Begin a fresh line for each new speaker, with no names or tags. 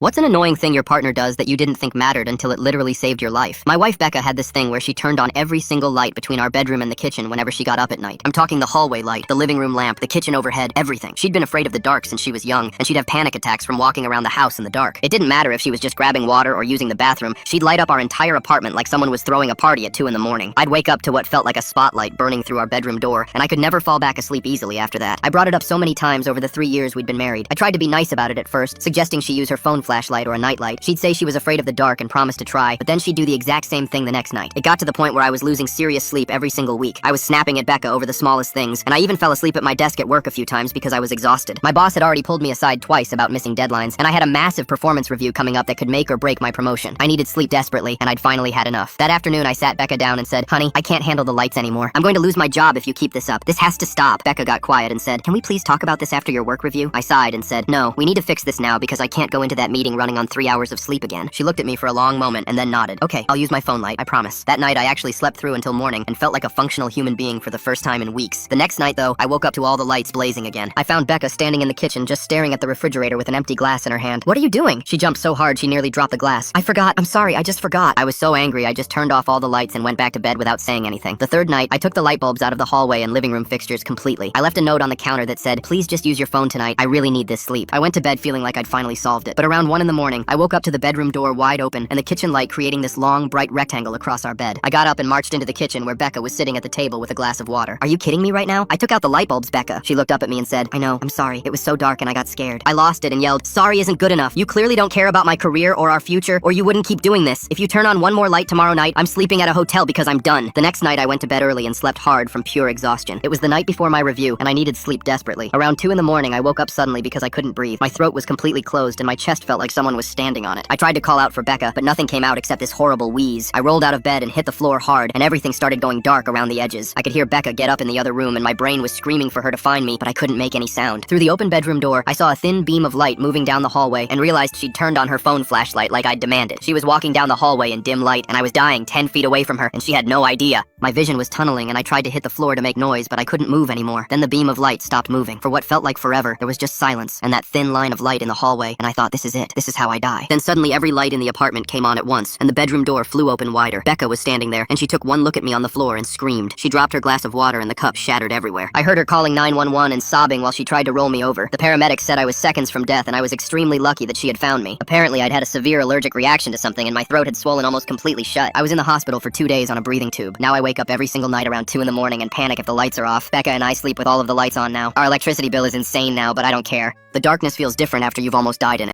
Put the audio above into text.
What's an annoying thing your partner does that you didn't think mattered until it literally saved your life? My wife Becca had this thing where she turned on every single light between our bedroom and the kitchen whenever she got up at night. I'm talking the hallway light, the living room lamp, the kitchen overhead, everything. She'd been afraid of the dark since she was young, and she'd have panic attacks from walking around the house in the dark. It didn't matter if she was just grabbing water or using the bathroom, she'd light up our entire apartment like someone was throwing a party at 2 in the morning. I'd wake up to what felt like a spotlight burning through our bedroom door, and I could never fall back asleep easily after that. I brought it up so many times over the 3 years we'd been married. I tried to be nice about it at first, suggesting she use her phone flashlight or a nightlight. She'd say she was afraid of the dark and promised to try, but then she'd do the exact same thing the next night. It got to the point where I was losing serious sleep every single week. I was snapping at Becca over the smallest things, and I even fell asleep at my desk at work a few times because I was exhausted. My boss had already pulled me aside twice about missing deadlines, and I had a massive performance review coming up that could make or break my promotion. I needed sleep desperately, and I'd finally had enough. That afternoon, I sat Becca down and said, "Honey, I can't handle the lights anymore. I'm going to lose my job if you keep this up. This has to stop." Becca got quiet and said, "Can we please talk about this after your work review?" I sighed and said, "No, we need to fix this now because I can't go into that meeting running on 3 hours of sleep again." She looked at me for a long moment and then nodded. "Okay, I'll use my phone light, I promise." That night, I actually slept through until morning and felt like a functional human being for the first time in weeks. The next night, though, I woke up to all the lights blazing again. I found Becca standing in the kitchen just staring at the refrigerator with an empty glass in her hand. "What are you doing?" She jumped so hard she nearly dropped the glass. "I forgot. I'm sorry. I just forgot." I was so angry, I just turned off all the lights and went back to bed without saying anything. The third night, I took the light bulbs out of the hallway and living room fixtures completely. I left a note on the counter that said, "Please just use your phone tonight. I really need this sleep." I went to bed feeling like I'd finally solved it. But around 1 in the morning, I woke up to the bedroom door wide open and the kitchen light creating this long, bright rectangle across our bed. I got up and marched into the kitchen where Becca was sitting at the table with a glass of water. "Are you kidding me right now? I took out the light bulbs, Becca." She looked up at me and said, "I know, I'm sorry. It was so dark and I got scared." I lost it and yelled, "Sorry isn't good enough. You clearly don't care about my career or our future, or you wouldn't keep doing this. If you turn on one more light tomorrow night, I'm sleeping at a hotel because I'm done." The next night I went to bed early and slept hard from pure exhaustion. It was the night before my review and I needed sleep desperately. Around 2 in the morning I woke up suddenly because I couldn't breathe. My throat was completely closed and my chest felt like someone was standing on it. I tried to call out for Becca, but nothing came out except this horrible wheeze. I rolled out of bed and hit the floor hard, and everything started going dark around the edges. I could hear Becca get up in the other room and my brain was screaming for her to find me, but I couldn't make any sound. Through the open bedroom door, I saw a thin beam of light moving down the hallway and realized she'd turned on her phone flashlight like I'd demanded. She was walking down the hallway in dim light, and I was dying 10 feet away from her, and she had no idea. My vision was tunneling, and I tried to hit the floor to make noise, but I couldn't move anymore. Then the beam of light stopped moving. For what felt like forever, there was just silence, and that thin line of light in the hallway, and I thought, this is it. This is how I die. Then suddenly every light in the apartment came on at once, and the bedroom door flew open wider. Becca was standing there, and she took one look at me on the floor and screamed. She dropped her glass of water, and the cup shattered everywhere. I heard her calling 911 and sobbing while she tried to roll me over. The paramedics said I was seconds from death, and I was extremely lucky that she had found me. Apparently, I'd had a severe allergic reaction to something, and my throat had swollen almost completely shut. I was in the hospital for 2 days on a breathing tube. Now I wake up every single night around 2 in the morning and panic if the lights are off. Becca and I sleep with all of the lights on now. Our electricity bill is insane now, but I don't care. The darkness feels different after you've almost died in it.